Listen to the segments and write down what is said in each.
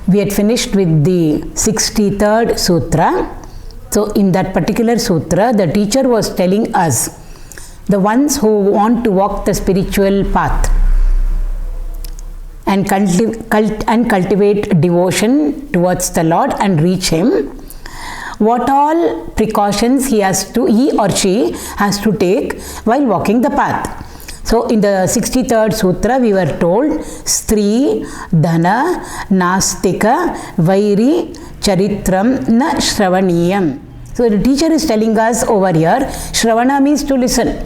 We had finished with the 63rd Sutra. So in that particular Sutra, the teacher was telling us, the ones who want to walk the spiritual path and cultivate devotion towards the Lord and reach Him, what all precautions he or she has to take while walking the path. So in the 63rd Sutra, we were told, Stri, Dhana, Nastika, Vairi, Charitram, Na Shravaniyam. So the teacher is telling us over here, Shravana means to listen.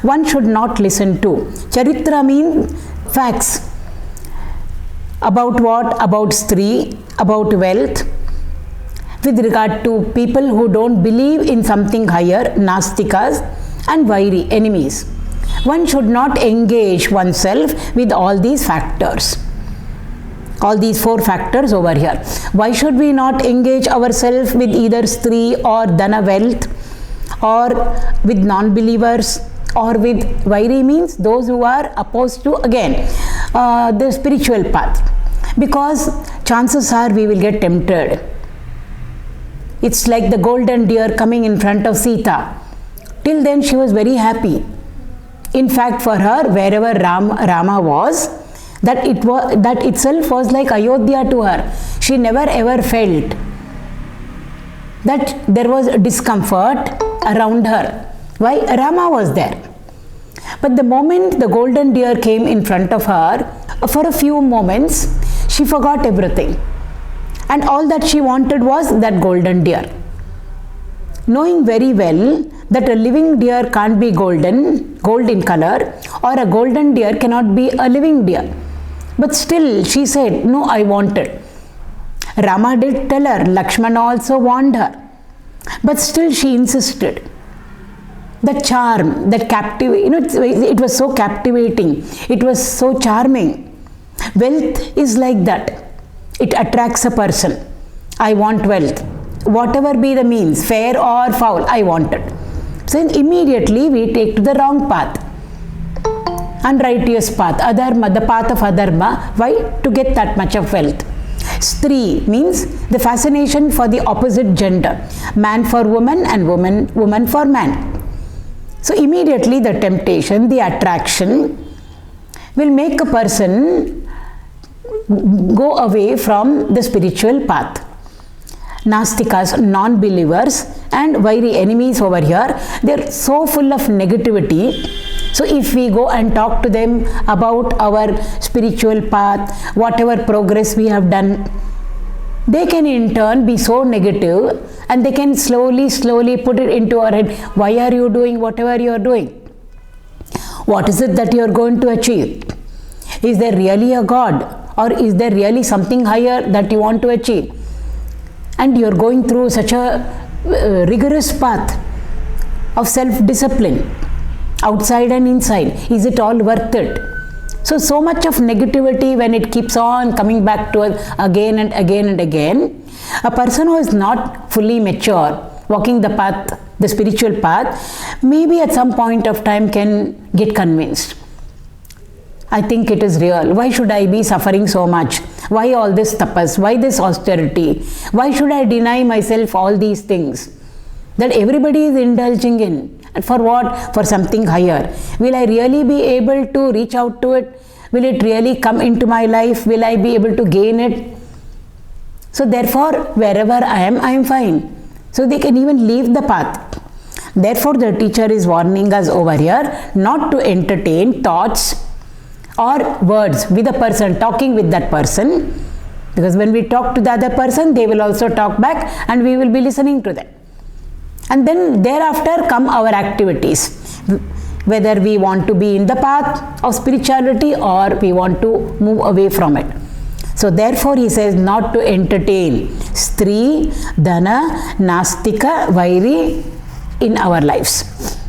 One should not listen to. Charitra means facts. About what? About Stri, about wealth. With regard to people who don't believe in something higher, Nastikas, and Vairi, enemies. One should not engage oneself with all these factors. All these 4 factors over here. Why should we not engage ourselves with either Stri or Dhana, wealth, or with non-believers, or with Vairi means those who are opposed to, again, the spiritual path? Because chances are we will get tempted. It's like the golden deer coming in front of Sita. Till then she was very happy. In fact, for her, wherever Rama was, that itself was like Ayodhya to her. She never ever felt that there was discomfort around her. Why? Rama was there. But the moment the golden deer came in front of her, for a few moments, she forgot everything. And all that she wanted was that golden deer. Knowing very well that a living deer can't be gold in color, or a golden deer cannot be a living deer. But still she said, no, I want it. Rama did tell her, Lakshmana also warned her. But still she insisted. The charm, that it was so captivating. It was so charming. Wealth is like that. It attracts a person. I want wealth. Whatever be the means, fair or foul, I want it. So immediately we take to the wrong path. Unrighteous path, adharma, the path of adharma. Why? To get that much of wealth. Stri means the fascination for the opposite gender. Man for woman and woman for man. So immediately the temptation, the attraction will make a person go away from the spiritual path. Nastikas, non-believers, and Vairi, enemies over here, they are so full of negativity. So if we go and talk to them about our spiritual path, whatever progress we have done, they can in turn be so negative, and they can slowly put it into our head. Why are you doing whatever you are doing? What is it that you are going to achieve? Is there really a God? Or is there really something higher that you want to achieve? And you are going through such a rigorous path of self-discipline, outside and inside. Is it all worth it? So much of negativity, when it keeps on coming back to us again and again and again, a person who is not fully mature, walking the path, the spiritual path, maybe at some point of time can get convinced. I think it is real. Why should I be suffering so much? Why all this tapas? Why this austerity? Why should I deny myself all these things that everybody is indulging in? And for what? For something higher. Will I really be able to reach out to it? Will it really come into my life? Will I be able to gain it? So therefore, wherever I am fine. So they can even leave the path. Therefore, the teacher is warning us over here not to entertain thoughts or words with a person, talking with that person, because when we talk to the other person, they will also talk back and we will be listening to them. And then thereafter come our activities, whether we want to be in the path of spirituality or we want to move away from it. So therefore he says not to entertain Stri, Dhana, Nastika, Vairi in our lives.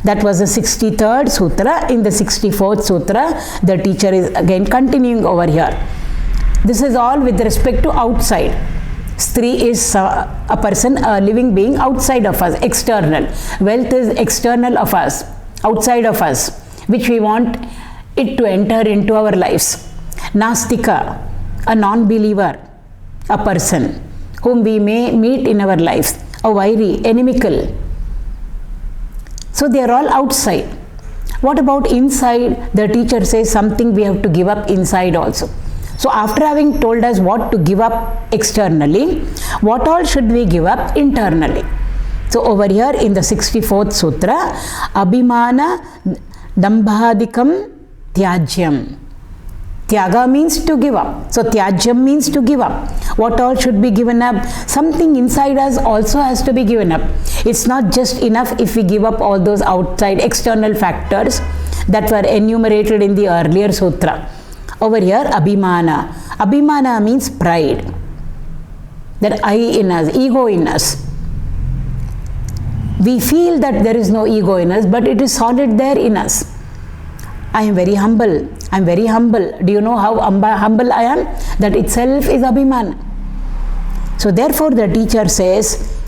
That was the 63rd Sutra. In the 64th Sutra, the teacher is again continuing over here. This is all with respect to outside. Stri is a person, a living being outside of us, external. Wealth is external of us, outside of us, which we want it to enter into our lives. Nastika, a non-believer. a person whom we may meet in our lives, a wily, inimical. So they are all outside. What about inside? The teacher says something we have to give up inside also. So after having told us what to give up externally, what all should we give up internally? So over here in the 64th Sutra, Abhimana Dambhadikam Tyajyam. Tyaga means to give up. So Tyajyam means to give up. What all should be given up? Something inside us also has to be given up. It's not just enough if we give up all those outside external factors that were enumerated in the earlier sutra. Over here, Abhimana. Abhimana means pride. That I in us, ego in us. We feel that there is no ego in us, but it is solid there in us. I am very humble. I am very humble. Do you know how humble I am? That itself is Abhimana. So therefore the teacher says,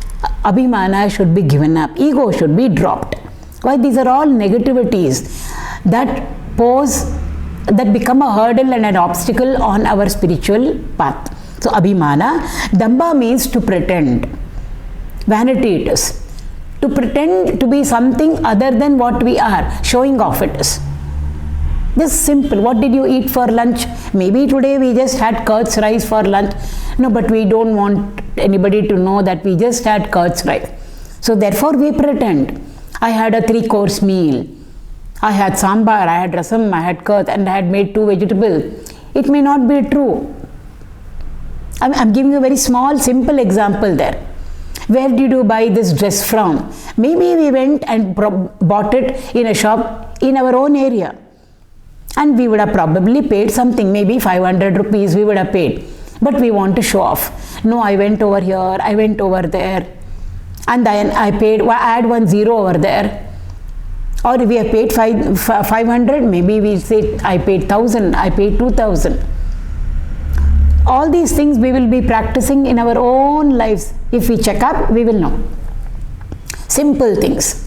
Abhimana should be given up. Ego should be dropped. Why? These are all negativities that become a hurdle and an obstacle on our spiritual path. So Abhimana, Damba means to pretend. Vanity it is. To pretend to be something other than what we are, showing off it is. Just simple. What did you eat for lunch? Maybe today we just had curds rice for lunch. No, but we don't want anybody to know that we just had curds rice. So therefore we pretend. I had a 3-course meal. I had sambar, I had rasam, I had curd, and I had made 2 vegetables. It may not be true. I'm giving you a very small, simple example there. Where did you buy this dress from? Maybe we went and bought it in a shop in our own area. And we would have probably paid something, maybe 500 rupees we would have paid. But we want to show off. No, I went over here, I went over there. And then I paid, add 1 0 over there. Or if we have paid 500, maybe we say I paid 1000, I paid 2000. All these things we will be practicing in our own lives. If we check up, we will know. Simple things.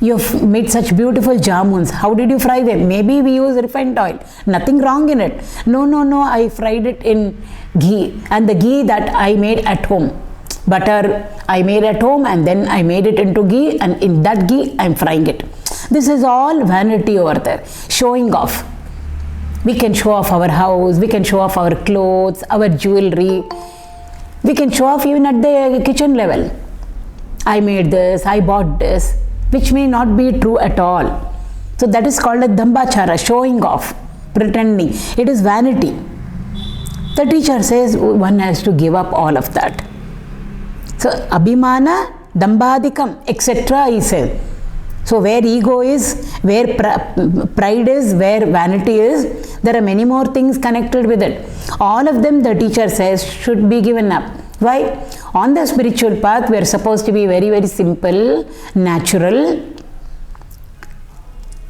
You've made such beautiful jamuns. How did you fry them? Maybe we use refined oil. Nothing wrong in it. No, I fried it in ghee. And the ghee that I made at home. Butter I made at home and then I made it into ghee, and in that ghee I'm frying it. This is all vanity over there. Showing off. We can show off our house. We can show off our clothes, our jewelry. We can show off even at the kitchen level. I made this, I bought this, which may not be true at all. So that is called a dambachara, showing off, pretending. It is vanity. The teacher says one has to give up all of that. So abhimana, dambadikam, etc. he said. So where ego is, where pride is, where vanity is, there are many more things connected with it. All of them, the teacher says, should be given up. Why? On the spiritual path, we are supposed to be very, very simple, natural.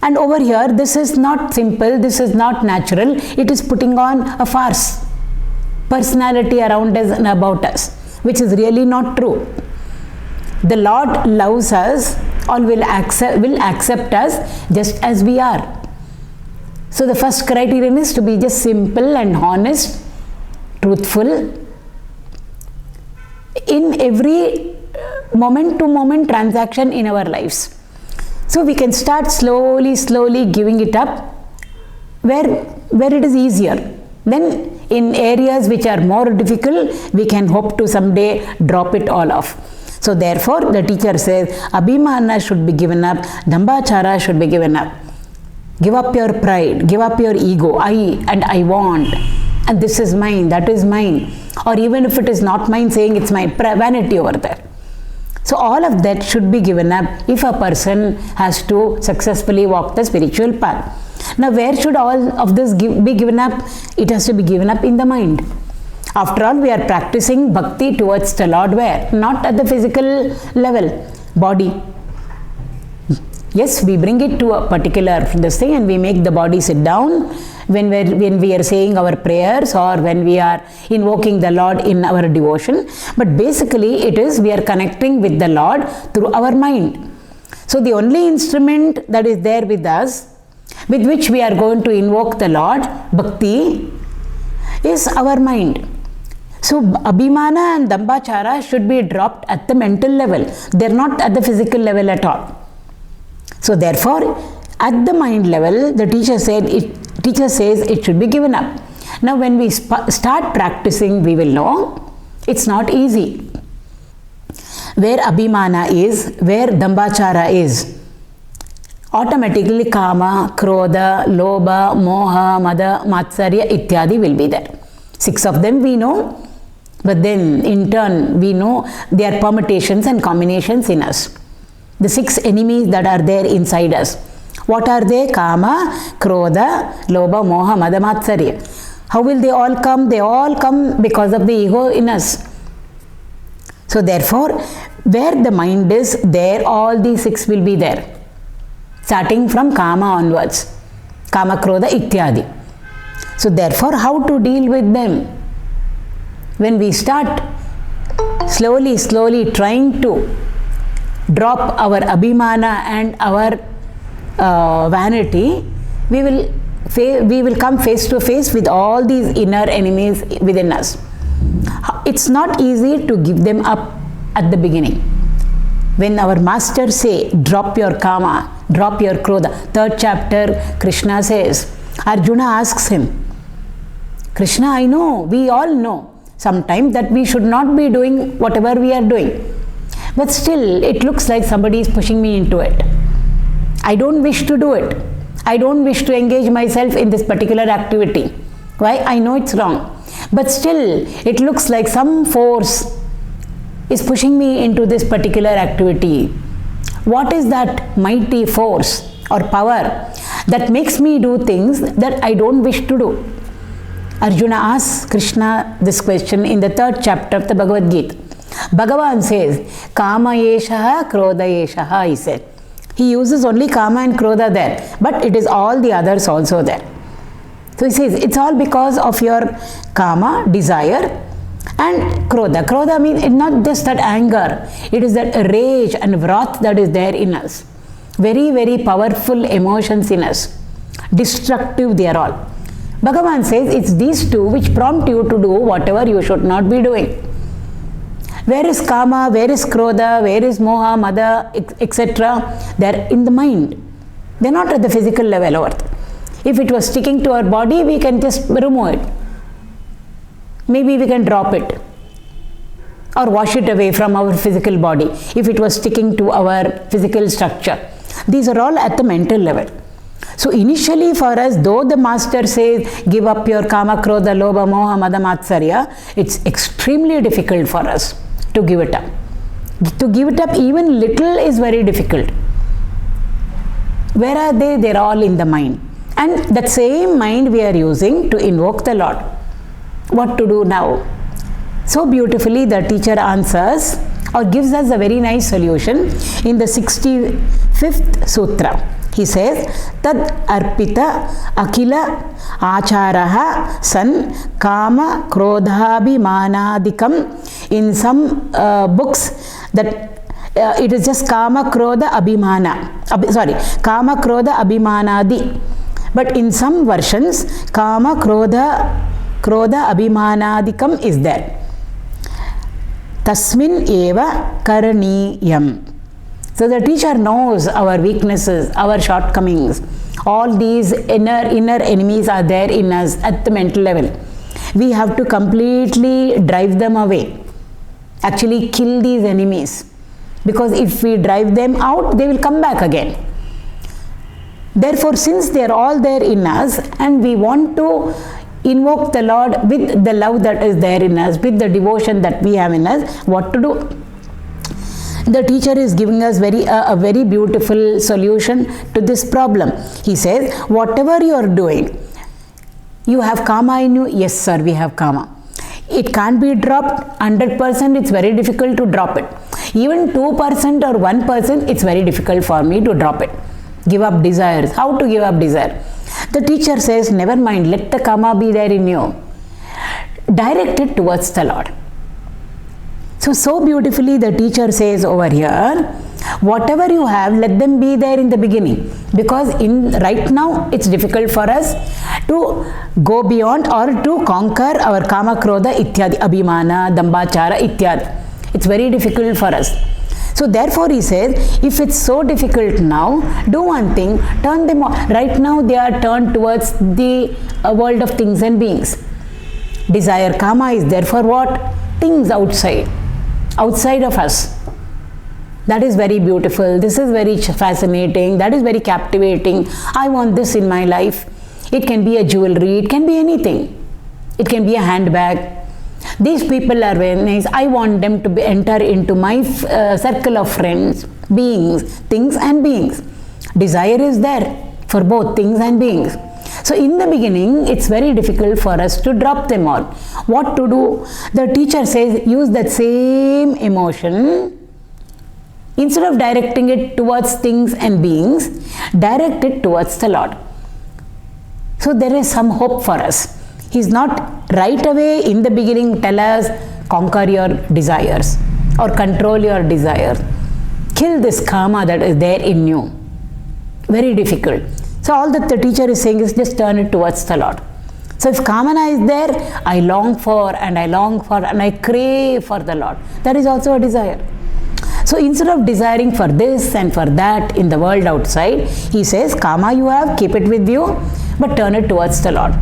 And over here, this is not simple, this is not natural. It is putting on a farce. Personality around us and about us, which is really not true. The Lord loves us or will accept us just as we are. So the first criterion is to be just simple and honest, truthful, in every moment-to-moment transaction in our lives. So we can start slowly giving it up where it is easier. Then in areas which are more difficult, we can hope to someday drop it all off. So therefore, the teacher says, abhimana should be given up, dambachara should be given up. Give up your pride, give up your ego, I and I want, and this is mine, that is mine. Or even if it is not mine, saying it's my vanity over there. So all of that should be given up if a person has to successfully walk the spiritual path. Now where should all of this be given up? It has to be given up in the mind. After all, we are practicing bhakti towards the Lord where? Not at the physical level, body. Yes, we bring it to a particular this thing and we make the body sit down when we are saying our prayers or when we are invoking the Lord in our devotion. But basically it is we are connecting with the Lord through our mind. So the only instrument that is there with us, with which we are going to invoke the Lord, bhakti, is our mind. So Abhimana and Dambachara should be dropped at the mental level. They are not at the physical level at all. So therefore, at the mind level, the teacher says it should be given up. Now when we start practicing, we will know it's not easy. Where Abhimana is, where Dambachara is, automatically Kama, Krodha, Lobha, Moha, Mada, Matsarya, Ityadi will be there. 6 of them we know, but then in turn we know their permutations and combinations in us. The 6 enemies that are there inside us. What are they? Kama, Krodha, Lobha, Moha, Mada, Matsarya. How will they all come? They all come because of the ego in us. So therefore, where the mind is, there all these 6 will be there. Starting from Kama onwards. Kama, Krodha, Ityadi. So therefore, how to deal with them? When we start slowly trying to drop our Abhimana and our vanity, we will come face to face with all these inner enemies within us. It's not easy to give them up at the beginning. When our master say, drop your Kama, drop your Krodha, 3rd chapter, Krishna says, Arjuna asks him, Krishna, I know, we all know sometimes that we should not be doing whatever we are doing. But still, it looks like somebody is pushing me into it. I don't wish to do it. I don't wish to engage myself in this particular activity. Why? I know it's wrong. But still, it looks like some force is pushing me into this particular activity. What is that mighty force or power that makes me do things that I don't wish to do? Arjuna asks Krishna this question in the 3rd chapter of the Bhagavad Gita. Bhagavan says, Kama yeshaha, Krodha yeshaha, he said. He uses only Kama and Krodha there, but it is all the others also there. So he says, it's all because of your Kama, desire, and Krodha. Krodha means it's not just that anger, it is that rage and wrath that is there in us. Very, very powerful emotions in us. Destructive they are all. Bhagavan says it's these 2 which prompt you to do whatever you should not be doing. Where is Kama, where is Krodha, where is Moha, Mada, etc.? They are in the mind. They are not at the physical level over there. If it was sticking to our body, we can just remove it. Maybe we can drop it or wash it away from our physical body if it was sticking to our physical structure. These are all at the mental level. So initially for us, though the master says, give up your Kama, Krodha, Lobha, Moha, Mada, Matsarya, it's extremely difficult for us to give it up. To give it up even little is very difficult. Where are they? They're all in the mind. And that same mind we are using to invoke the Lord. What to do now? So beautifully the teacher answers or gives us a very nice solution in the 65th sutra. He says, Tad arpita akila acharaha san kama krodhabhimanadikam. In some books that it is just kama krodha abhimana. Kama krodha abhimanadi. But in some versions, kama krodha abhimanadikam is there. Tasmin eva karaniyam. So the teacher knows our weaknesses, our shortcomings. All these inner enemies are there in us at the mental level. We have to completely drive them away. Actually kill these enemies. Because if we drive them out, they will come back again. Therefore, since they are all there in us and we want to invoke the Lord with the love that is there in us, with the devotion that we have in us, what to do? The teacher is giving us a very beautiful solution to this problem. He says, whatever you are doing, you have Kama in you? Yes, sir, we have Kama. It can't be dropped 100%, it's very difficult to drop it. Even 2% or 1%, it's very difficult for me to drop it. Give up desires. How to give up desire? The teacher says, never mind, let the Kama be there in you. Direct it towards the Lord. So beautifully the teacher says over here, Whatever you have, let them be there in the beginning, because right now it's difficult for us to go beyond or to conquer our kama, krodha, ityadi, abhimana, dambachara, ityadi. It's very difficult for us. So therefore he says, if it's so difficult now, do one thing, turn them on. Right now they are turned towards the world of things and beings. Desire, kama is there for what? Things outside of us. That is very beautiful. This is very fascinating. That is very captivating. I want this in my life. It can be a jewelry. It can be anything. It can be a handbag. These people are very nice. I want them to enter into my circle of friends, beings, things and beings. Desire is there for both things and beings. So in the beginning, it's very difficult for us to drop them all. What to do? The teacher says, use that same emotion. Instead of directing it towards things and beings, direct it towards the Lord. So there is some hope for us. He's not right away in the beginning tell us, conquer your desires or control your desires. Kill this karma that is there in you. Very difficult. So all that the teacher is saying is just turn it towards the Lord. So if kamana is there, I long for and I crave for the Lord. That is also a desire. So instead of desiring for this and for that in the world outside, he says, kama you have, keep it with you, but turn it towards the Lord.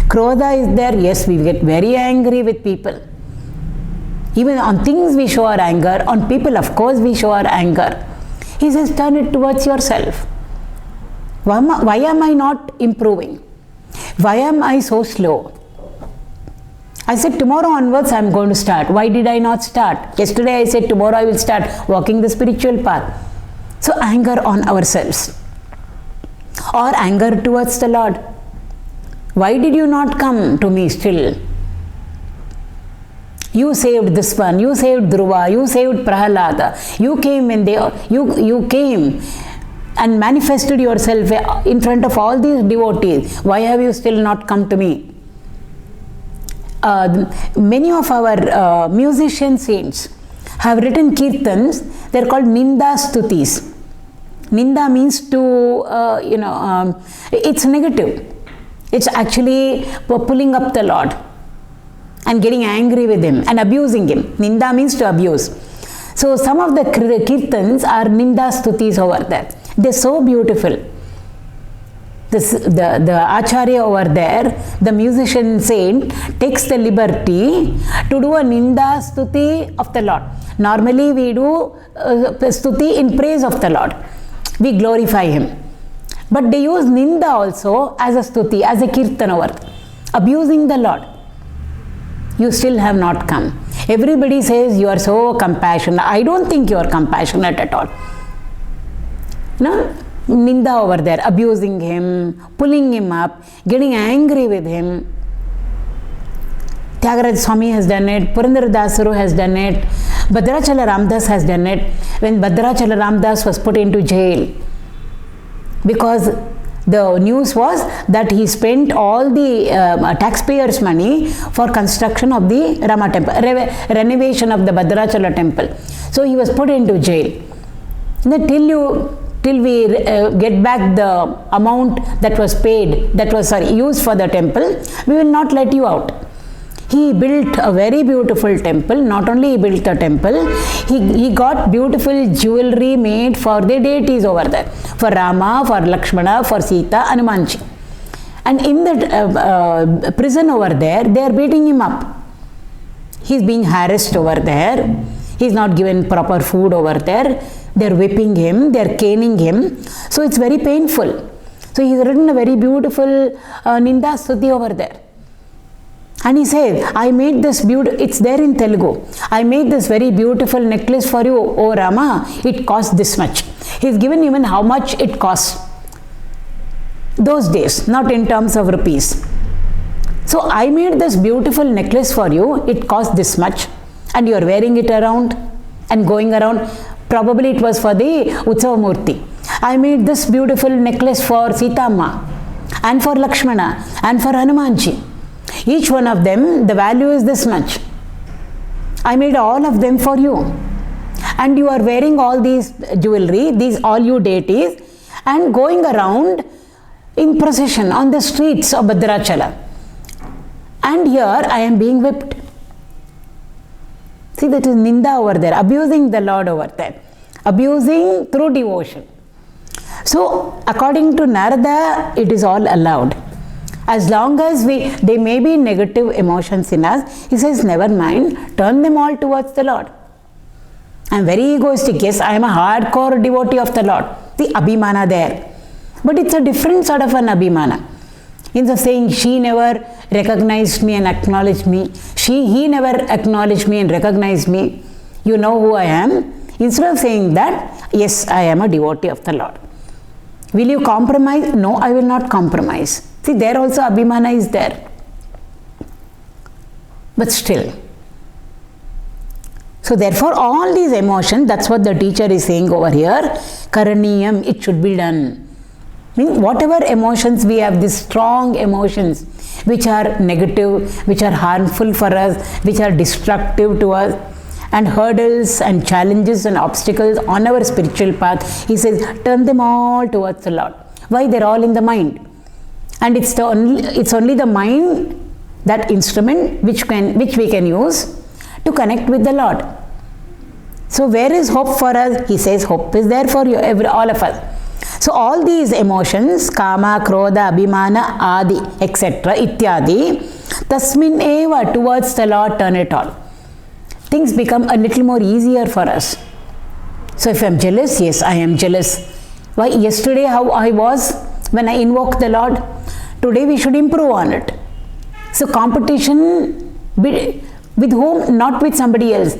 Krodha is there. Yes, we get very angry with people. Even on things we show our anger, on people of course we show our anger. He says, turn it towards yourself. Why am I not improving? Why am I so slow? I said tomorrow onwards I am going to start. Why did I not start? Yesterday I said tomorrow I will start walking the spiritual path. So anger on ourselves or anger towards the Lord. Why did you not come to me still? You saved this one, you saved Dhruva, you saved Prahalada. You came when you came and manifested yourself in front of all these devotees. Why have you still not come to me? Many of our musician saints have written kirtans. They are called Ninda Stutis. Ninda means to, it's negative. It's actually pulling up the Lord and getting angry with Him and abusing Him. Ninda means to abuse. So some of the kirtans are Ninda Stutis over there. They're so beautiful. The Acharya over there, the musician saint, takes the liberty to do a Ninda Stuti of the Lord. Normally we do Stuti in praise of the Lord. We glorify Him. But they use Ninda also as a Stuti, as a Kirtan over there, abusing the Lord. You still have not come. Everybody says you are so compassionate. I don't think you are compassionate at all. No? Ninda over there, abusing him, pulling him up, getting angry with him. Tyagaraja Swami has done it, Purandara Dasaru has done it, Bhadrachala Ramdas has done it. When Bhadrachala Ramdas was put into jail, because the news was that he spent all the taxpayers' money for construction of the Rama temple, renovation of the Bhadrachala temple. So he was put into jail. Till we get back the amount that was paid, used for the temple, we will not let you out. He built a very beautiful temple. Not only he built a temple, he got beautiful jewelry made for the deities over there. For Rama, for Lakshmana, for Sita, Hanumanji. And in the prison over there, they are beating him up. He is being harassed over there. He is not given proper food over there. They are whipping him, they are caning him. So it's very painful. So he has written a very beautiful Ninda Stuti over there. And he says, I made this beautiful, it's there in Telugu. I made this very beautiful necklace for you, O Rama. It cost this much. He's given even how much it cost. Those days, not in terms of rupees. So I made this beautiful necklace for you. It cost this much. And you are wearing it around and going around. Probably it was for the Utsava Murti. I made this beautiful necklace for Sita Amma and for Lakshmana and for Hanumanji. Each one of them, the value is this much. I made all of them for you. and you are wearing all these jewelry, these all you deities, and going around in procession on the streets of Bhadrachala. And here I am being whipped. See, that is ninda over there, abusing the Lord over there, abusing through devotion. So, according to Narada, it is all allowed. As long as there may be negative emotions in us, he says, never mind, turn them all towards the Lord. I am very egoistic. Yes, I am a hardcore devotee of the Lord. The abhimana there. But it's a different sort of an abhimana. Instead of saying, she never recognized me and acknowledged me. He never acknowledged me and recognized me. You know who I am. Instead of saying that, yes, I am a devotee of the Lord. Will you compromise? No, I will not compromise. See, there also abhimana is there. But still. So therefore, all these emotions, that's what the teacher is saying over here, karaniyam, it should be done. Means whatever emotions we have, these strong emotions, which are negative, which are harmful for us, which are destructive to us, and hurdles and challenges and obstacles on our spiritual path, he says, turn them all towards the Lord. Why? They're all in the mind. And it's only the mind, that instrument, which we can use to connect with the Lord. So where is hope for us? He says, hope is there for you, all of us. So all these emotions, kama, krodha, abhimana, adi, etc., ityadi, tasmin eva, towards the Lord, turn it all. Things become a little more easier for us. So if I am jealous, yes, I am jealous. Why? Yesterday how I was when I invoked the Lord, today we should improve on it. So competition with whom? Not with somebody else.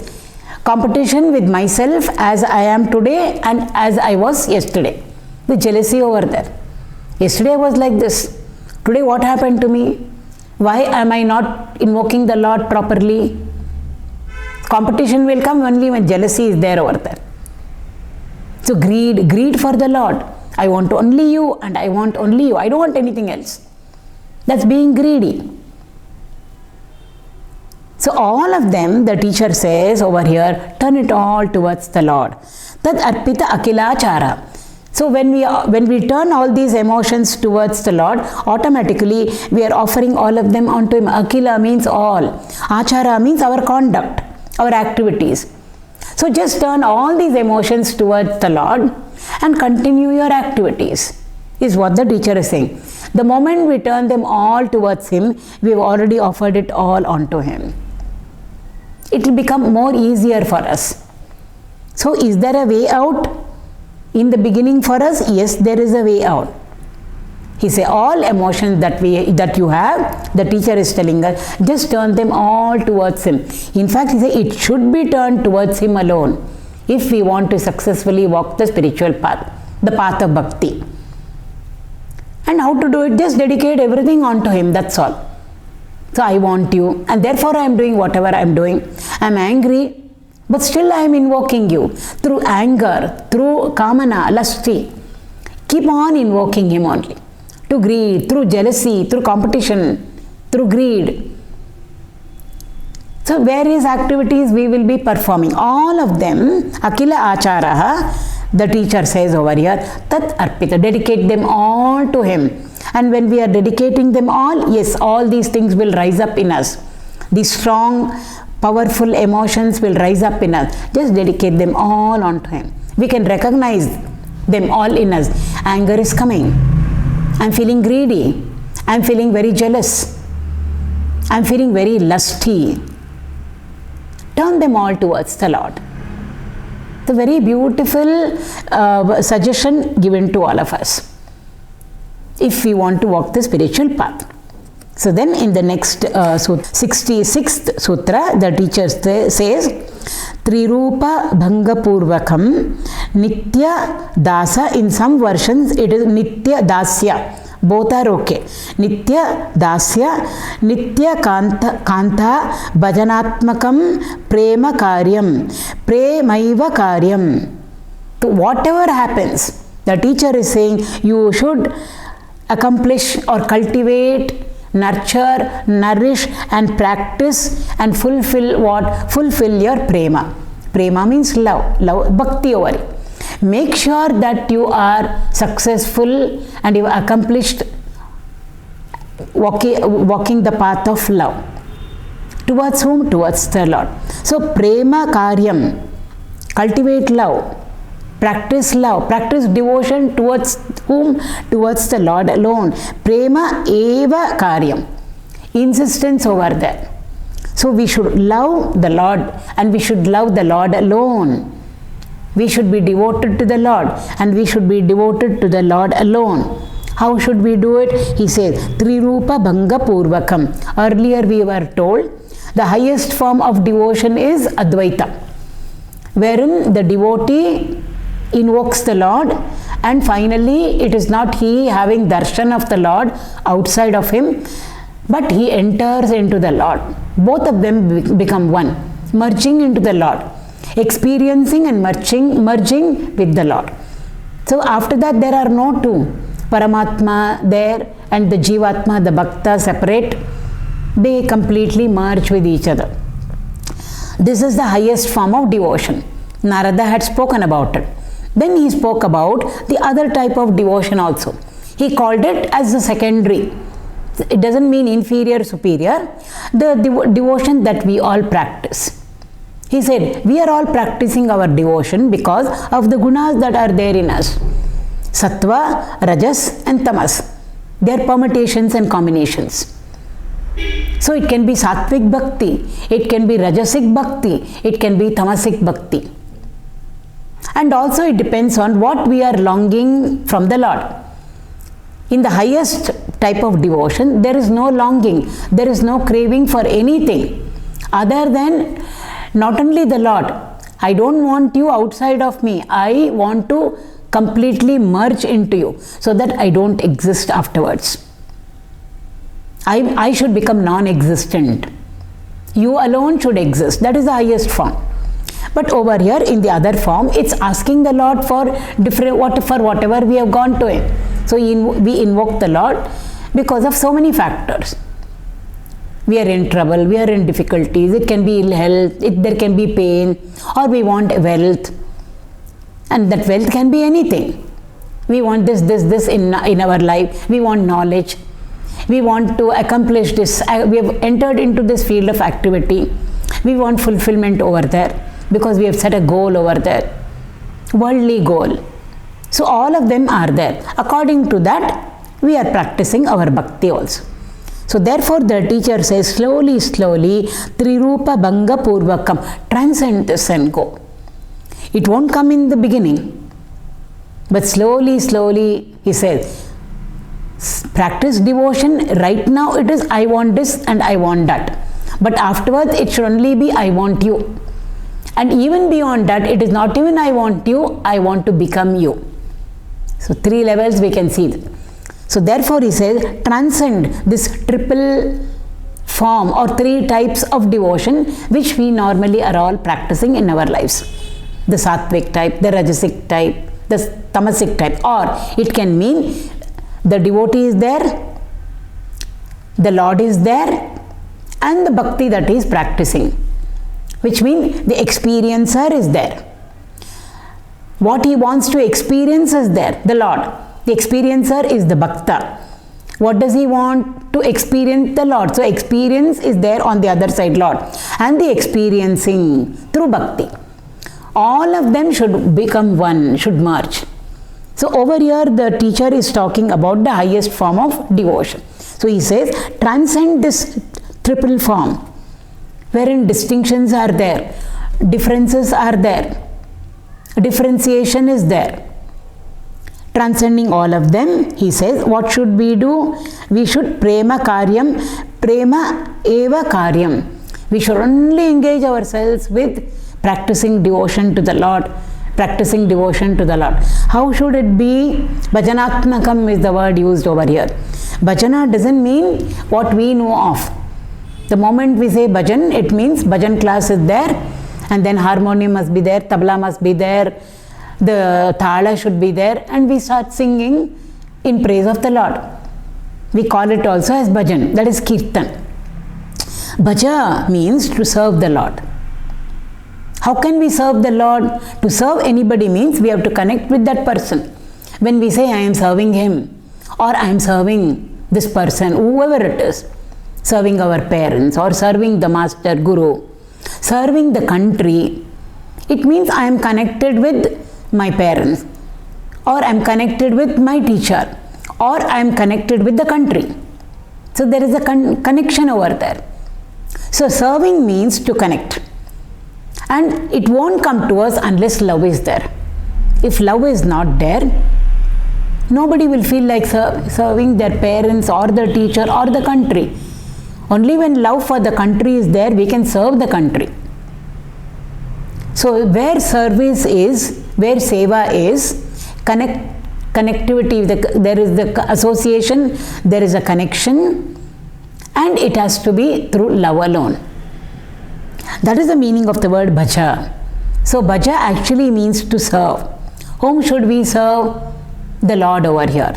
Competition with myself as I am today and as I was yesterday. The jealousy over there. Yesterday I was like this. Today what happened to me? Why am I not invoking the Lord properly? Competition will come only when jealousy is there over there. So greed for the Lord. I want only you and I want only you. I don't want anything else. That's being greedy. So all of them, the teacher says over here, turn it all towards the Lord. Tad arpita akilachara. So when we turn all these emotions towards the Lord, automatically we are offering all of them onto Him. Akila means all. Achara means our conduct, our activities. So just turn all these emotions towards the Lord and continue your activities, is what the teacher is saying. The moment we turn them all towards Him, we have already offered it all onto Him. It will become more easier for us. So is there a way out? In the beginning for us, yes, there is a way out. He says all emotions that you have, the teacher is telling us, just turn them all towards Him. In fact, he says it should be turned towards Him alone if we want to successfully walk the spiritual path, the path of bhakti. And how to do it? Just dedicate everything onto Him, that's all. So I want you, and therefore I am doing whatever I am doing. I am angry, but still I am invoking you. Through anger, through kamana, lusty, keep on invoking Him only. To greed, through jealousy, through competition, through greed. So various activities we will be performing. All of them, akila acharaha, the teacher says over here, tat arpita, dedicate them all to Him. And when we are dedicating them all, yes, all these things will rise up in us. These strong, powerful emotions will rise up in us. Just dedicate them all onto Him. We can recognize them all in us. Anger is coming. I'm feeling greedy. I'm feeling very jealous. I'm feeling very lusty. Turn them all towards the Lord. The very beautiful suggestion given to all of us, if we want to walk the spiritual path. So then in the next 66th sutra, the teacher says, Trirupa Bhanga Purvakam Nitya Dasa. In some versions it is Nitya Dasya. Both are okay. Nitya Dasya, Nitya Kanta Bhajanatmakam Prema Karyam, Premaiva Karyam. So whatever happens, the teacher is saying you should accomplish or cultivate, nurture, nourish and practice and fulfill what? Fulfill your prema. Prema means love, bhakti over it. Make sure that you are successful and you have accomplished walking the path of love. Towards whom? Towards the Lord. So prema karyam, cultivate love, practice love, practice devotion towards whom? Towards the Lord alone. Prema eva karyam, insistence over there. So we should love the Lord, and we should love the Lord alone. We should be devoted to the Lord, and we should be devoted to the Lord alone. How should we do it? He says, Trirupa Bhanga Purvakam. Earlier we were told the highest form of devotion is Advaita, wherein the devotee invokes the Lord, and finally it is not he having darshan of the Lord outside of him, but he enters into the Lord. Both of them become one, merging into the Lord, experiencing and merging with the Lord. So after that there are no two, Paramatma there and the Jivatma, the Bhakta, separate. They completely merge with each other. This is the highest form of devotion. Narada had spoken about it. Then he spoke about the other type of devotion also. He called it as the secondary. It doesn't mean inferior, superior. The devotion that we all practice. He said, we are all practicing our devotion because of the gunas that are there in us. Sattva, Rajas and Tamas. Their permutations and combinations. So it can be Sattvic Bhakti, it can be Rajasic Bhakti, it can be Tamasic Bhakti. And also it depends on what we are longing from the Lord. In the highest type of devotion, there is no longing, there is no craving for anything other than not only the Lord. I don't want you outside of me. I want to completely merge into you so that I don't exist afterwards. I should become non-existent. You alone should exist. That is the highest form. But over here in the other form, it's asking the Lord for whatever we have gone to Him. So we invoke the Lord because of so many factors. We are in trouble, we are in difficulties, it can be ill health, there can be pain, or we want wealth. And that wealth can be anything. We want this in our life. We want knowledge. We want to accomplish this. We have entered into this field of activity. We want fulfillment over there because we have set a goal over there. Worldly goal. So all of them are there. According to that, we are practicing our bhakti also. So therefore the teacher says, slowly, Trirupa Bhanga Purvakam, transcend this and go. It won't come in the beginning, but slowly, he says, practice devotion. Right now it is I want this and I want that. But afterwards it should only be I want you. And even beyond that, it is not even I want you, I want to become you. So 3 levels we can see. So therefore he says, transcend this triple form or 3 types of devotion which we normally are all practicing in our lives. The Sattvic type, the Rajasic type, the Tamasic type, or it can mean the devotee is there, the Lord is there, and the bhakti that he is practicing, which means the experiencer is there. What he wants to experience is there, the Lord. The experiencer is the bhakta. What does he want to experience? The Lord. So experience is there on the other side, Lord, and the experiencing through bhakti. All of them should become one, should merge. So over here the teacher is talking about the highest form of devotion. So he says, transcend this triple form, wherein distinctions are there, differences are there, differentiation is there. Transcending all of them, he says, what should we do? We should prema karyam, prema eva karyam. We should only engage ourselves with practicing devotion to the Lord, practicing devotion to the Lord. How should it be? Bhajanatmakam is the word used over here. Bhajana doesn't mean what we know of. The moment we say bhajan, it means bhajan class is there, and then harmonium must be there, tabla must be there, the thala should be there, and we start singing in praise of the Lord. We call it also as bhajan, that is kirtan. Bhaja means to serve the Lord. How can we serve the Lord? To serve anybody means we have to connect with that person. When we say I am serving him or I am serving this person, whoever it is, serving our parents or serving the master guru, serving the country, it means I am connected with my parents, or I am connected with my teacher, or I am connected with the country. So there is a connection over there. So serving means to connect. And it won't come to us unless love is there. If love is not there, nobody will feel like serving their parents or the teacher or the country. Only when love for the country is there, we can serve the country. So where service is, where seva is, connectivity, there is the association, there is a connection, and it has to be through love alone. That is the meaning of the word bhaja. So bhaja actually means to serve. Whom should we serve? The Lord over here.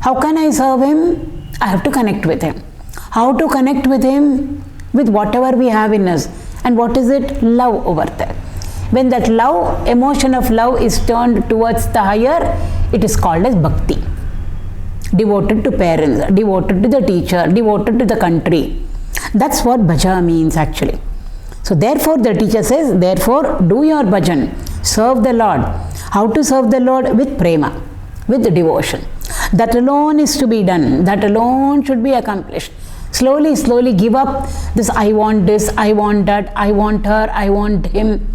How can I serve him? I have to connect with him. How to connect with him? With whatever we have in us. And what is it? Love over there. When that love, emotion of love is turned towards the higher, it is called as bhakti. Devoted to parents, devoted to the teacher, devoted to the country. That's what bhaja means actually. So therefore the teacher says, therefore do your bhajan, serve the Lord. How to serve the Lord? With prema, with devotion. That alone is to be done, that alone should be accomplished. Slowly give up this, I want this, I want that, I want her, I want him.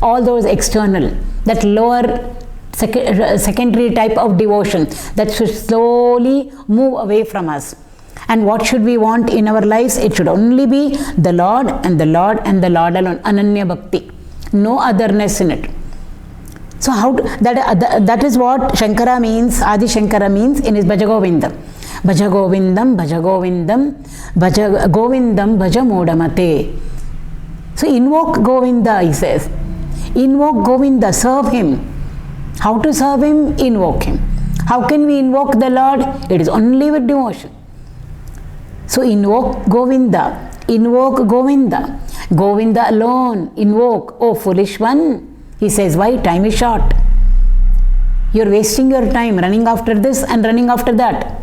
All those external, that lower secondary type of devotion that should slowly move away from us. And what should we want in our lives? It should only be the Lord and the Lord and the Lord alone. Ananya Bhakti. No otherness in it. So that is what Shankara means, Adi Shankara means in his Bhaja Govindam. Bhaja Govindam, Bhaja Govindam, Bhaja Govindam, Bhaja Modamate. So invoke Govinda, he says. Invoke Govinda, serve him. How to serve him? Invoke him. How can we invoke the Lord? It is only with devotion. So invoke Govinda. Invoke Govinda. Govinda alone. Invoke. Oh foolish one. He says, why? Time is short. You are wasting your time running after this and running after that.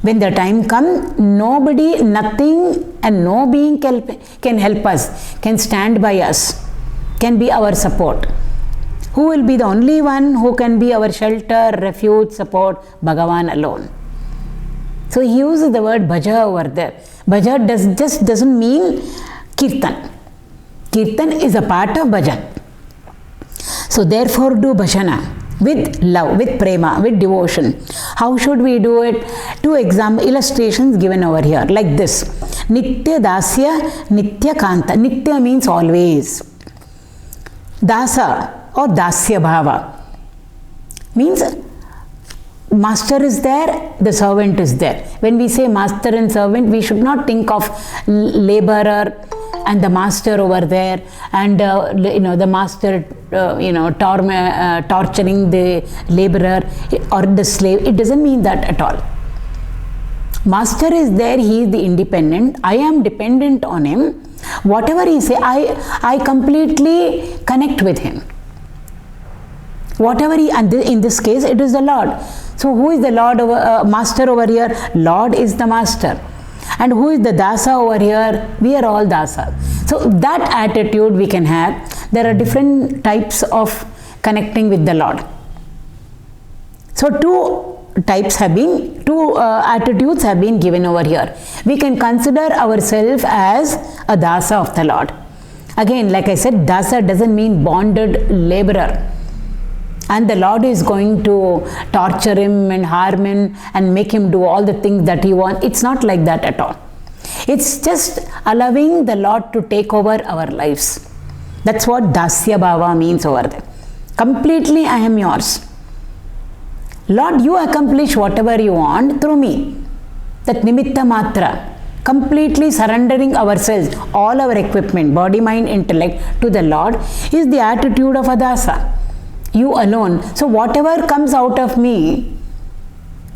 When the time comes, nobody, nothing and no being can help us, can stand by us, can be our support. Who will be the only one who can be our shelter, refuge, support? Bhagavan alone. So he uses the word bhaja over there. Bhaja just doesn't mean kirtan. Kirtan is a part of bhajan. So therefore do bhajana with love, with prema, with devotion. How should we do it? Two illustrations given over here like this. Nitya dasya, nitya kanta. Nitya means always. Dasa or dasya bhava means master is there, the servant is there. When we say master and servant, we should not think of laborer and the master over there and the master torturing the laborer or the slave. It doesn't mean that at all. Master is there, he is the independent. I am dependent on him. Whatever he say, I completely connect with him. Whatever and in this case it is the Lord. So who is the Lord master over here? Lord is the master. And who is the dasa over here? We are all dasa. So that attitude we can have. There are different types of connecting with the Lord. So two attitudes have been given over here. We can consider ourselves as a dasa of the Lord. Again, like I said, dasa doesn't mean bonded laborer. And the Lord is going to torture him and harm him and make him do all the things that he wants. It's not like that at all. It's just allowing the Lord to take over our lives. That's what dasya bhava means over there. Completely I am yours. Lord, you accomplish whatever you want through me. That nimitta matra. Completely surrendering ourselves, all our equipment, body, mind, intellect to the Lord is the attitude of a dasa. You alone. So whatever comes out of me,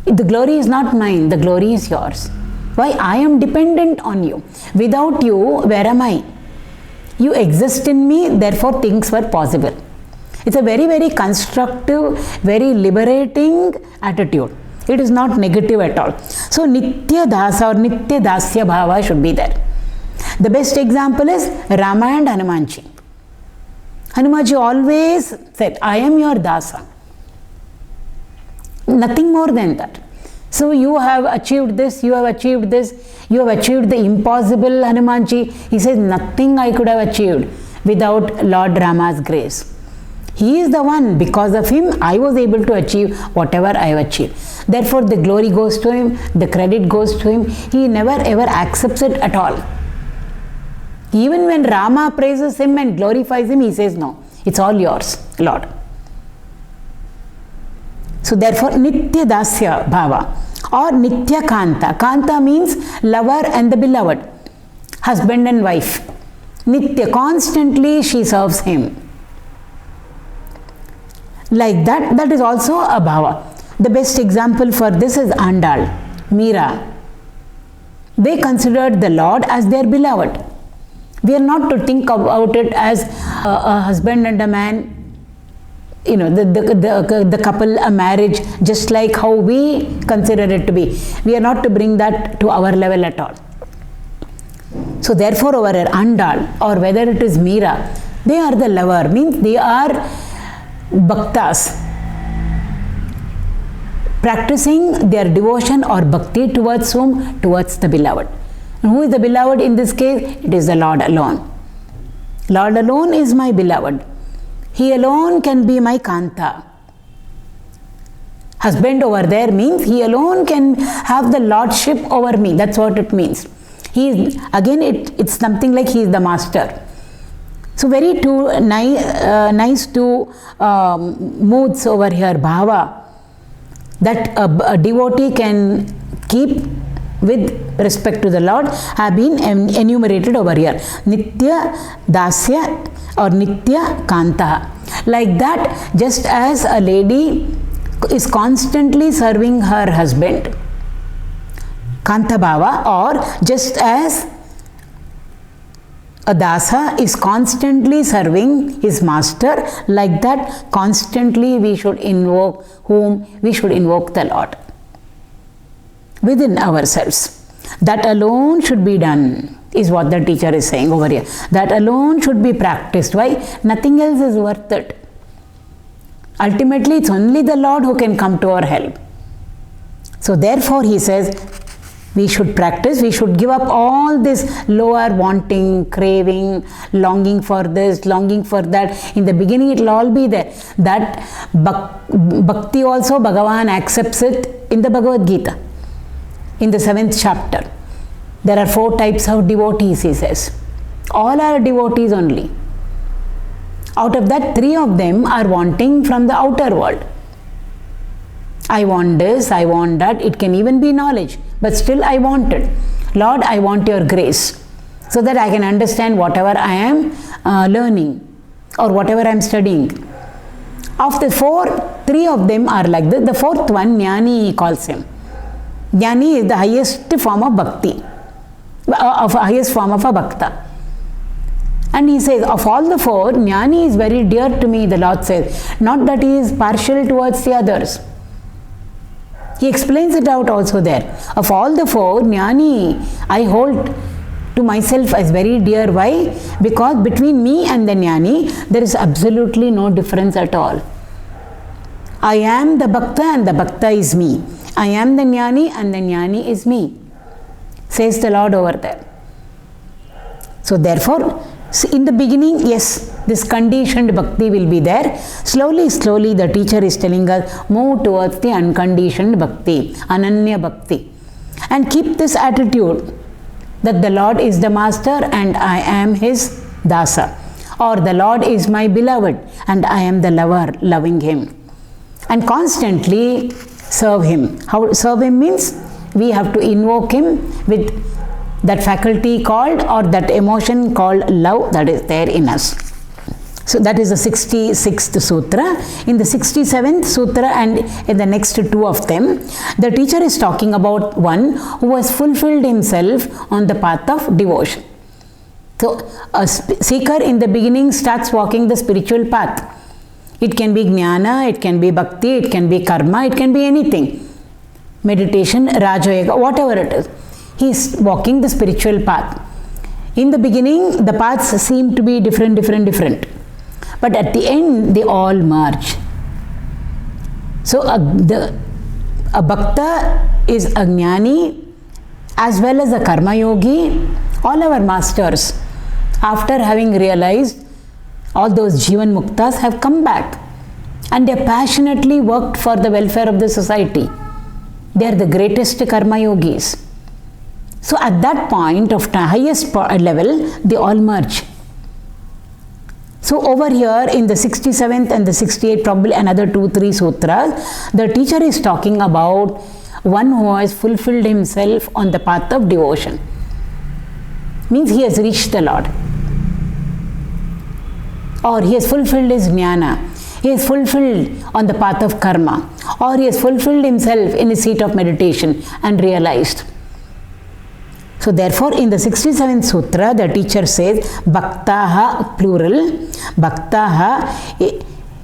the glory is not mine, the glory is yours. Why? I am dependent on you. Without you, where am I? You exist in me, therefore things were possible. It's a very, very constructive, very liberating attitude. It is not negative at all. So Nitya Dasa or Nitya Dasya Bhava should be there. The best example is Rama and Hanumanji. Hanumanji always said, I am your Dasa. Nothing more than that. So you have achieved this, you have achieved this, you have achieved the impossible, Hanumanji. He says, nothing I could have achieved without Lord Rama's grace. He is the one, because of him I was able to achieve whatever I have achieved. Therefore the glory goes to him, the credit goes to him. He never ever accepts it at all. Even when Rama praises him and glorifies him, he says, no, it's all yours, Lord. So therefore Nitya Dasya Bhava or Nitya Kanta. Kanta means lover and the beloved, husband and wife. Nitya, constantly she serves him. Like that, that is also a bhava. The best example for this is Andal, Meera. They considered the Lord as their beloved. We are not to think about it as a husband and a man, you know, the couple, a marriage, just like how we consider it to be. We are not to bring that to our level at all. So therefore over here, Andal or whether it is Meera, they are the lover, means they are bhaktas, practicing their devotion or bhakti towards whom? Towards the beloved. And who is the beloved in this case? It is the Lord alone. Lord alone is my beloved. He alone can be my Kanta. Husband over there means he alone can have the lordship over me. That's what it means. He is, again it's something like he is the master. So very nice two moods over here, bhava, that a devotee can keep with respect to the Lord have been enumerated over here. Nitya Dasya or Nitya Kanta. Like that, just as a lady is constantly serving her husband, Kanta Bhava, or just as a dasa is constantly serving his master, like that constantly we should invoke whom? We should invoke the Lord within ourselves. That alone should be done, is what the teacher is saying over here. That alone should be practiced. Why? Nothing else is worth it. Ultimately, it's only the Lord who can come to our help. So therefore he says, we should practice, we should give up all this lower wanting, craving, longing for this, longing for that. In the beginning it will all be there. That bhakti also Bhagavan accepts it in the Bhagavad Gita, in the 7th chapter. There are 4 types of devotees, he says. All are devotees only. Out of that, 3 of them are wanting from the outer world. I want this, I want that. It can even be knowledge, but still I want it. Lord, I want your grace so that I can understand whatever I am learning or whatever I am studying. Of the 4, 3 of them are like this. The 4th one, Jnani, he calls him. Jnani is the highest form of bhakti, highest form of a bhakta. And he says, of all the 4, Jnani is very dear to me, the Lord says. Not that he is partial towards the others. He explains it out also there. Of all the 4, Jnani I hold to myself as very dear. Why? Because between me and the Jnani, there is absolutely no difference at all. I am the Bhakta and the Bhakta is me. I am the Jnani and the Jnani is me, says the Lord over there. So therefore, in the beginning, yes, this conditioned bhakti will be there. Slowly, slowly the teacher is telling us, move towards the unconditioned bhakti, ananya bhakti. And keep this attitude that the Lord is the master and I am his dasa. Or the Lord is my beloved and I am the lover, loving him. And constantly serve him. How serve him means? We have to invoke him with that faculty called or that emotion called love that is there in us. So that is the 66th sutra. In the 67th sutra and in the next 2 of them, the teacher is talking about one who has fulfilled himself on the path of devotion. So a seeker in the beginning starts walking the spiritual path. It can be jnana, it can be bhakti, it can be karma, it can be anything. Meditation, Raja Yoga, whatever it is. He is walking the spiritual path. In the beginning, the paths seem to be different. But at the end, they all merge. So a bhakta is a jnani as well as a karma yogi. All our masters, after having realized, all those Jivan Muktas have come back and they passionately worked for the welfare of the society. They are the greatest karma yogis. So at that point of the highest level, they all merge. So over here in the 67th and the 68th, probably another 2-3 sutras, the teacher is talking about one who has fulfilled himself on the path of devotion. Means he has reached the Lord. Or he has fulfilled his jnana. He is fulfilled on the path of karma, or he has fulfilled himself in his seat of meditation and realized. So therefore in the 67th sutra the teacher says bhaktaha plural, bhaktaha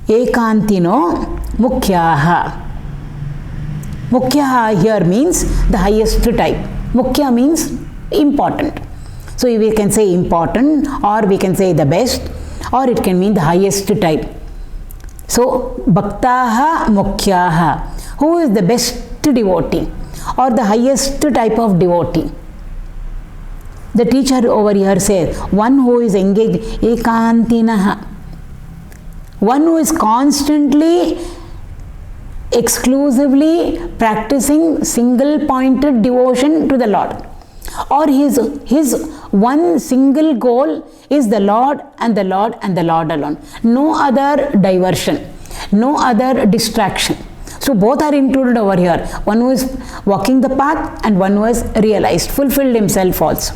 ekantino mukhyaha. Mukhyaha here means the highest type. Mukhya means important. So we can say important, or we can say the best, or it can mean the highest type. So, bhaktaha mukhyaha, who is the best devotee or the highest type of devotee? The teacher over here says, one who is engaged, ekantinaha, one who is constantly, exclusively practicing single-pointed devotion to the Lord. Or his one single goal is the Lord and the Lord and the Lord alone. No other diversion, no other distraction. So both are included over here. One who is walking the path and one who has realized, fulfilled himself also.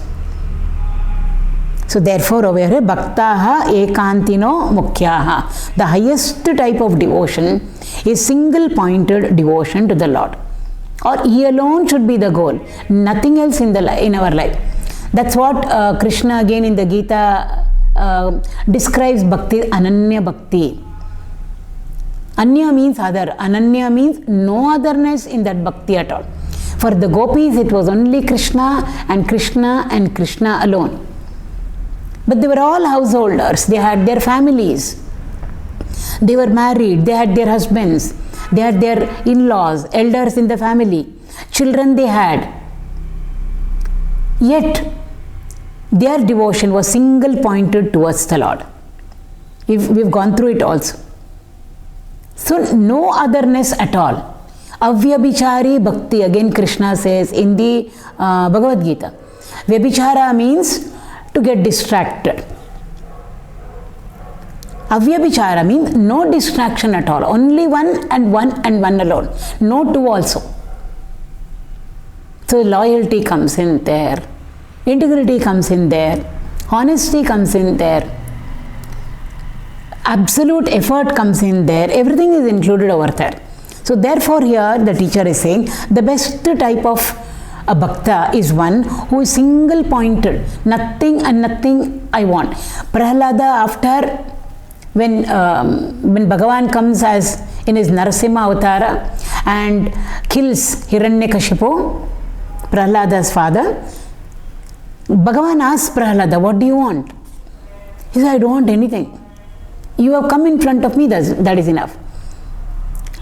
So therefore over here, bhaktaha ekantino mukhyaha. The highest type of devotion is single-pointed devotion to the Lord. Or he alone should be the goal, nothing else in our life. That's what Krishna again in the Gita describes bhakti, ananya bhakti. Anya means other, ananya means no otherness in that bhakti at all. For the gopis it was only Krishna and Krishna and Krishna alone. But they were all householders, they had their families, they were married, they had their husbands, they had their in-laws, elders in the family, children they had. Yet, their devotion was single-pointed towards the Lord. We've gone through it also. So, no otherness at all. Avyabhichari bhakti, again Krishna says in the Bhagavad Gita. Vyabhichara means to get distracted. Avyabhichara means no distraction at all, only one and one alone, no two also. So loyalty comes in there, integrity comes in there, honesty comes in there, absolute effort comes in there, everything is included over there. So therefore here the teacher is saying the best type of a bhakta is one who is single pointed, nothing and nothing I want. Prahlada, after when Bhagavan comes as in his Narasimha avatara and kills Hiranyakashipu, Prahlada's father, Bhagavan asks Prahlada, what do you want? He says, I don't want anything. You have come in front of me, that is enough.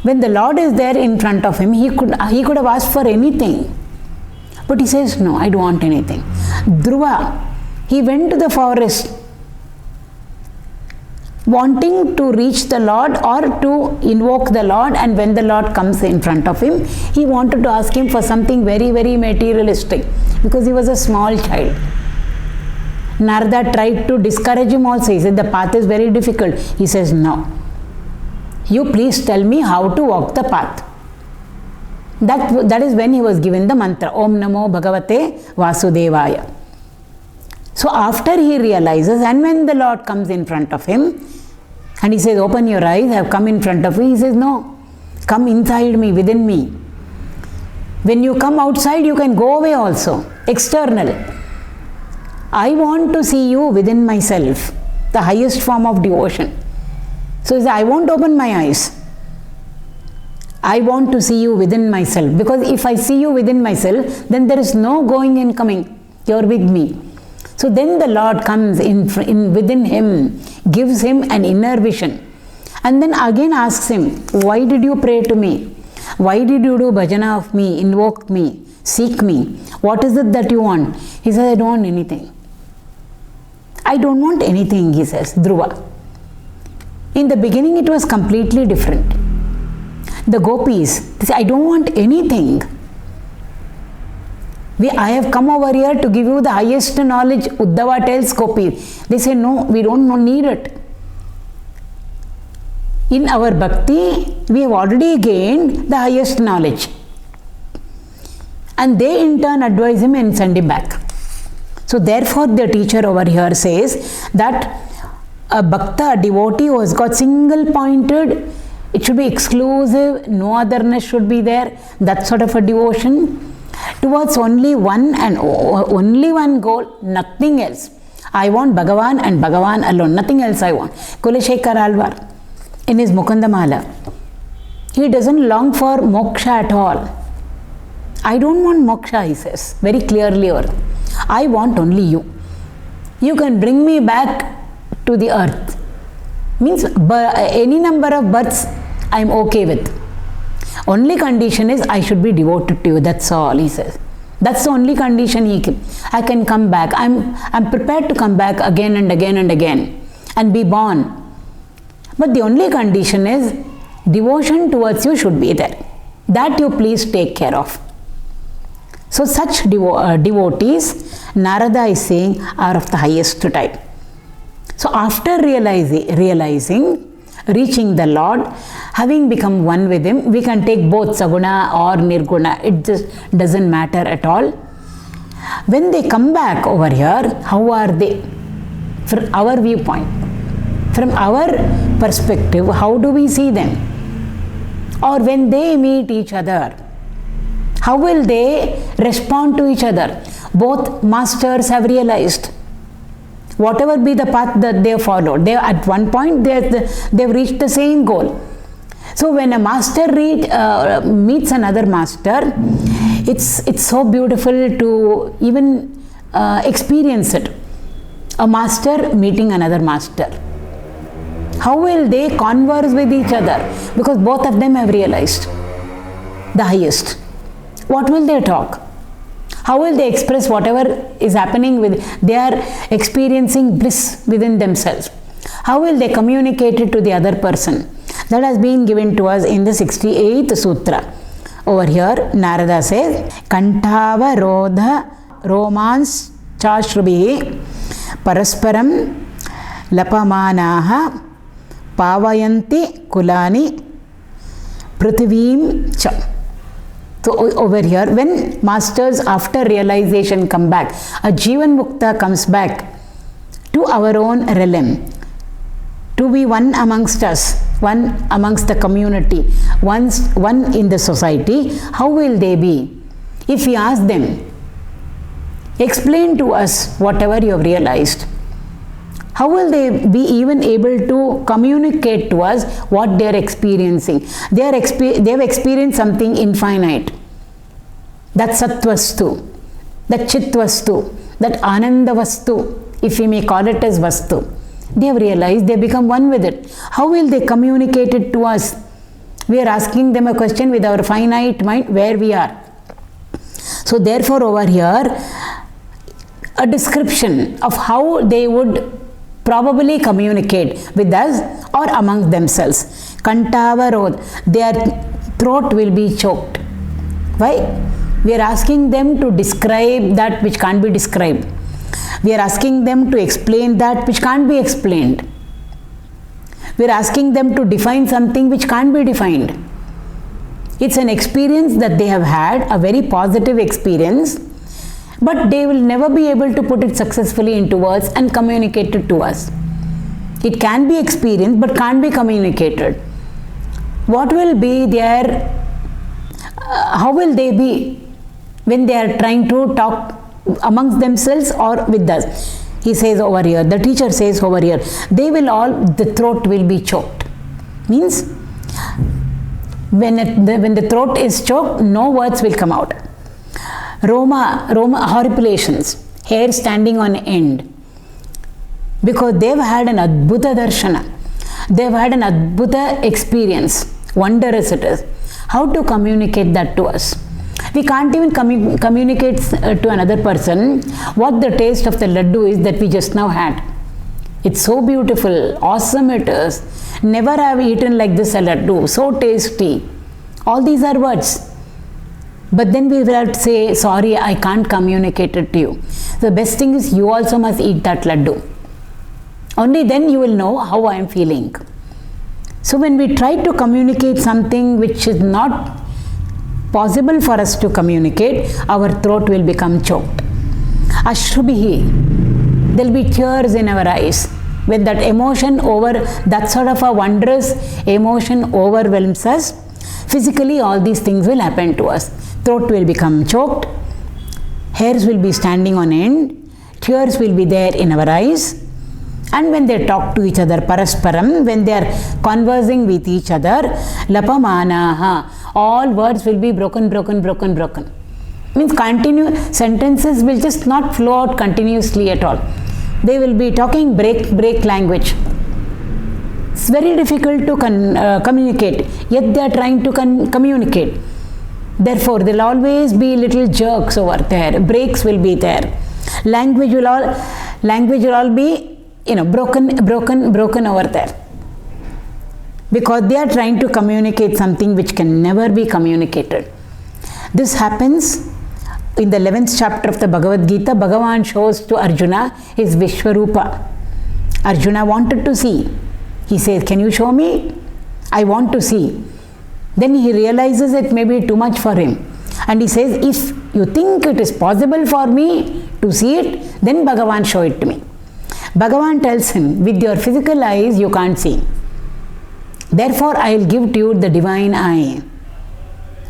When the Lord is there in front of him, he could have asked for anything. But he says, no, I don't want anything. Dhruva, he went to the forest wanting to reach the Lord or to invoke the Lord, and when the Lord comes in front of him, he wanted to ask him for something very, very materialistic because he was a small child. Narada tried to discourage him also. He said, the path is very difficult. He says, no. You please tell me how to walk the path. That is when he was given the mantra, Om Namo Bhagavate Vasudevaya. So after he realizes, and when the Lord comes in front of him, and he says, open your eyes, I have come in front of you. He says, no, come inside me, within me. When you come outside, you can go away also, external. I want to see you within myself, the highest form of devotion. So he said, I won't open my eyes. I want to see you within myself, because if I see you within myself, then there is no going and coming. You're with me. So then the Lord comes in within him, gives him an inner vision, and then again asks him, why did you pray to me? Why did you do bhajana of me, invoke me, seek me? What is it that you want? He says, I don't want anything. I don't want anything, he says, Dhruva. In the beginning it was completely different. The gopis, they say, I don't want anything. I have come over here to give you the highest knowledge. Uddhava tells gopis. They say, no, we don't need it. In our bhakti, we have already gained the highest knowledge. And they in turn advise him and send him back. So therefore the teacher over here says that a bhakta, a devotee who has got single pointed, it should be exclusive, no otherness should be there, that sort of a devotion towards only one and only one goal, nothing else. I want Bhagavan and Bhagavan alone, nothing else I want. Kulashekar Alvar in his Mukundamala, he doesn't long for moksha at all. I don't want moksha, he says very clearly. I want only you. You can bring me back to the earth. Means any number of births I am okay with. Only condition is I should be devoted to you. That's all, he says. That's the only condition he gives. I can come back. I'm prepared to come back again and again and again and be born. But the only condition is devotion towards you should be there. That you please take care of. So such devotees, Narada is saying, are of the highest type. So after realizing, reaching the Lord, having become one with him, we can take both Saguna or Nirguna. It just doesn't matter at all. When they come back over here, how are they? From our viewpoint, from our perspective, how do we see them? Or when they meet each other, how will they respond to each other? Both masters have realized. Whatever be the path that they followed, they at one point they've reached the same goal. So when a master meets another master, it's so beautiful to even experience it. A master meeting another master. How will they converse with each other? Because both of them have realized the highest. What will they talk? How will they express whatever is happening they are experiencing bliss within themselves? How will they communicate it to the other person? That has been given to us in the 68th Sutra. Over here, Narada says, Kantava Rodha Romans Chashrubihi Parasparam Lapamanaha Pavayanti Kulani Prithivim Cha. So over here, when masters after realization come back, a Jivan Mukta comes back to our own realm, to be one amongst us, one amongst the community, one in the society, how will they be? If we ask them, explain to us whatever you have realized, how will they be even able to communicate to us what they are experiencing? They have experienced something infinite. That Satvastu, that Chitvastu, that Anandavastu, if we may call it as Vastu. They have realized, they become one with it. How will they communicate it to us? We are asking them a question with our finite mind where we are. So therefore over here, a description of how they would probably communicate with us or among themselves. Kantavarod, their throat will be choked. Why? We are asking them to describe that which can't be described. We are asking them to explain that which can't be explained. We are asking them to define something which can't be defined. It's an experience that they have had, a very positive experience, but they will never be able to put it successfully into words and communicate it to us. It can be experienced but can't be communicated. What will be their, how will they be when they are trying to talk amongst themselves or with us. He says over here, the teacher says over here, they will all, the throat will be choked. Means when the throat is choked, no words will come out. Roma horripilations, hair standing on end. Because they've had an adbhuta darshana. They've had an adbhuta experience, wondrous it is. How to communicate that to us? We can't even communicate to another person what the taste of the laddu is that we just now had. It's so beautiful, awesome it is. Never have eaten like this a laddu, so tasty. All these are words. But then we will have to say, sorry, I can't communicate it to you. The best thing is you also must eat that laddu. Only then you will know how I am feeling. So when we try to communicate something which is not possible for us to communicate, our throat will become choked. Ashrubihi, there will be tears in our eyes. When that emotion that sort of a wondrous emotion overwhelms us, physically all these things will happen to us. Throat will become choked, hairs will be standing on end, tears will be there in our eyes, and when they talk to each other, parasparam, when they are conversing with each other, lapamanaha, all words will be broken. Means sentences will just not flow out continuously at all. They will be talking break language. It's very difficult to communicate, yet they are trying to communicate. Therefore, there will always be little jerks over there, breaks will be there. Language will all be broken over there. Because they are trying to communicate something which can never be communicated. This happens in the 11th chapter of the Bhagavad Gita. Bhagavan shows to Arjuna his Vishwarupa. Arjuna wanted to see. He says, can you show me? I want to see. Then he realizes it may be too much for him. And he says, if you think it is possible for me to see it, then Bhagavan show it to me. Bhagavan tells him, with your physical eyes you can't see. Therefore, I will give to you the divine eye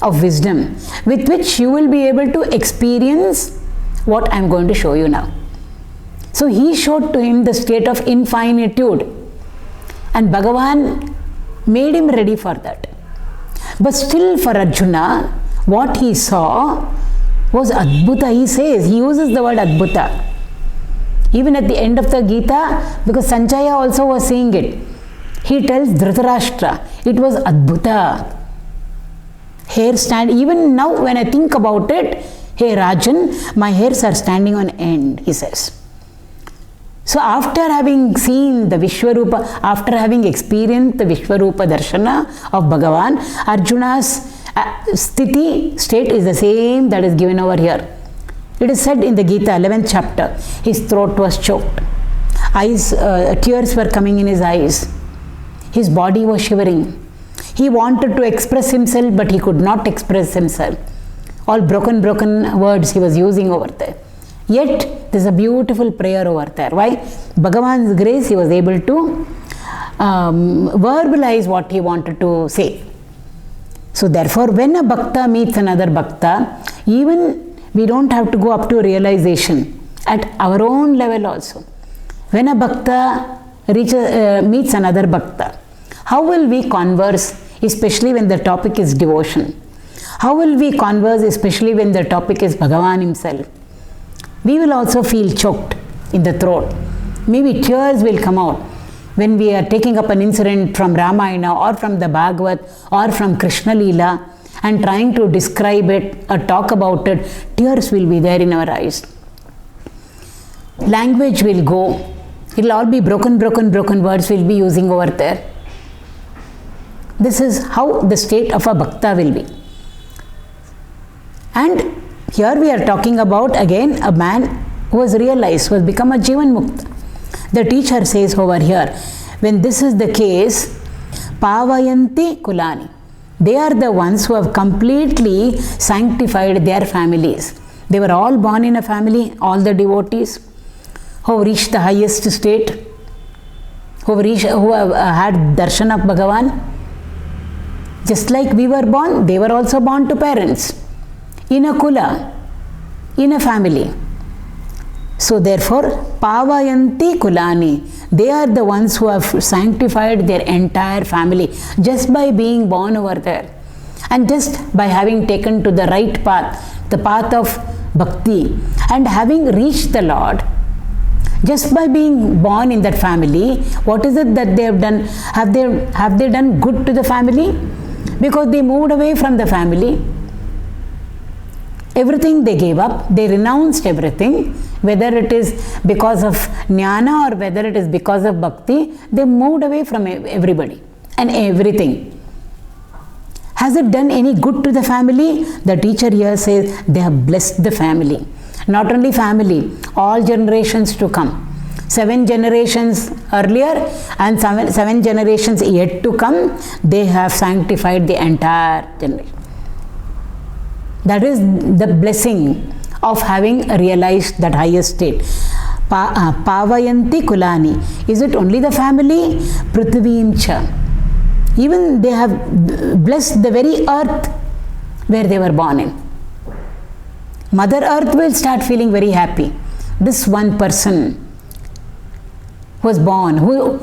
of wisdom, with which you will be able to experience what I am going to show you now. So he showed to him the state of infinitude, and Bhagavan made him ready for that. But still for Arjuna, what he saw was adbhuta. He says, he uses the word adbhuta. Even at the end of the Gita, because Sanjaya also was saying it, he tells Dhritarashtra, it was adbhuta. Hair stand, even now when I think about it, hey Rajan, my hairs are standing on end, he says. So after having seen the Vishwarupa, after having experienced the Vishwarupa Darshana of Bhagavan, Arjuna's state is the same that is given over here. It is said in the Gita, 11th chapter, his throat was choked. Tears were coming in his eyes. His body was shivering. He wanted to express himself, but he could not express himself. All broken words he was using over there. Yet, there is a beautiful prayer over there. Why? Bhagavan's grace, he was able to verbalize what he wanted to say. So therefore, when a bhakta meets another bhakta, even we don't have to go up to realization at our own level also. When a bhakta meets another bhakta, how will we converse, especially when the topic is devotion? How will we converse, especially when the topic is Bhagavan himself? We will also feel choked in the throat. Maybe tears will come out when we are taking up an incident from Ramayana or from the Bhagavad or from Krishna Leela and trying to describe it or talk about it. Tears will be there in our eyes. Language will go. It will all be broken words we'll be using over there. This is how the state of a bhakta will be. And here we are talking about again a man who has realized, who has become a Jivan Mukta. The teacher says over here, when this is the case, Pavayanti Kulani. They are the ones who have completely sanctified their families. They were all born in a family, all the devotees who have reached the highest state, who have had darshan of Bhagavan. Just like we were born, they were also born to parents, in a kula, in a family. So therefore, pavayanti kulani, they are the ones who have sanctified their entire family just by being born over there and just by having taken to the right path, the path of bhakti, and having reached the Lord. Just by being born in that family, what is it that they have done? Have they done good to the family? Because they moved away from the family. Everything they gave up, they renounced everything, whether it is because of jnana or whether it is because of bhakti, they moved away from everybody and everything. Has it done any good to the family? The teacher here says they have blessed the family. Not only family, all generations to come. 7 generations earlier and 7 generations yet to come, they have sanctified the entire generation. That is the blessing of having realized that highest state. Pavayanti kulani. Is it only the family? Prithvim cha. Even they have blessed the very earth where they were born in. Mother Earth will start feeling very happy. This one person was born, who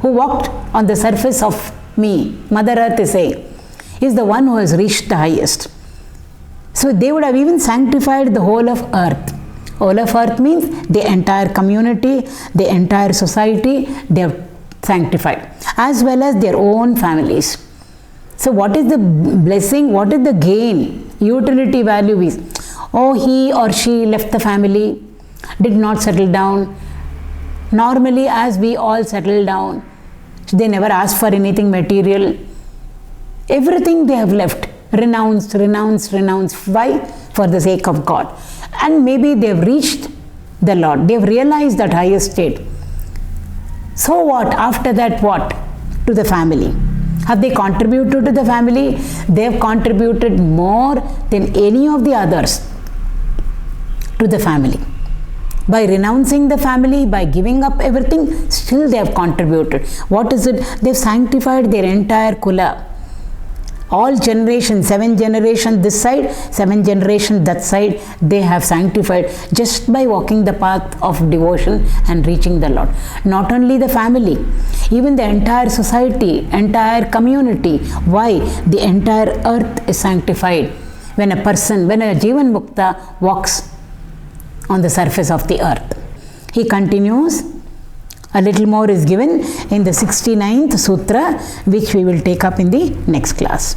walked on the surface of me, Mother Earth is saying, is the one who has reached the highest. So they would have even sanctified the whole of earth. Whole of earth means the entire community, the entire society, they have sanctified, as well as their own families. So what is the blessing? What is the gain? Utility value is, oh, he or she left the family, did not settle down. Normally, as we all settle down, they never ask for anything material. Everything they have left, renounced. Why? For the sake of God. And maybe they have reached the Lord. They have realized that highest state. So what? After that, what? To the family. Have they contributed to the family? They have contributed more than any of the others to the family. By renouncing the family, by giving up everything, still they have contributed. What is it? They have sanctified their entire kula. All generations, 7 generations this side, 7 generations that side, they have sanctified just by walking the path of devotion and reaching the Lord. Not only the family, even the entire society, entire community. Why? The entire earth is sanctified when a person, when a Jivan Mukta walks on the surface of the earth. He continues, a little more is given in the 69th Sutra, which we will take up in the next class.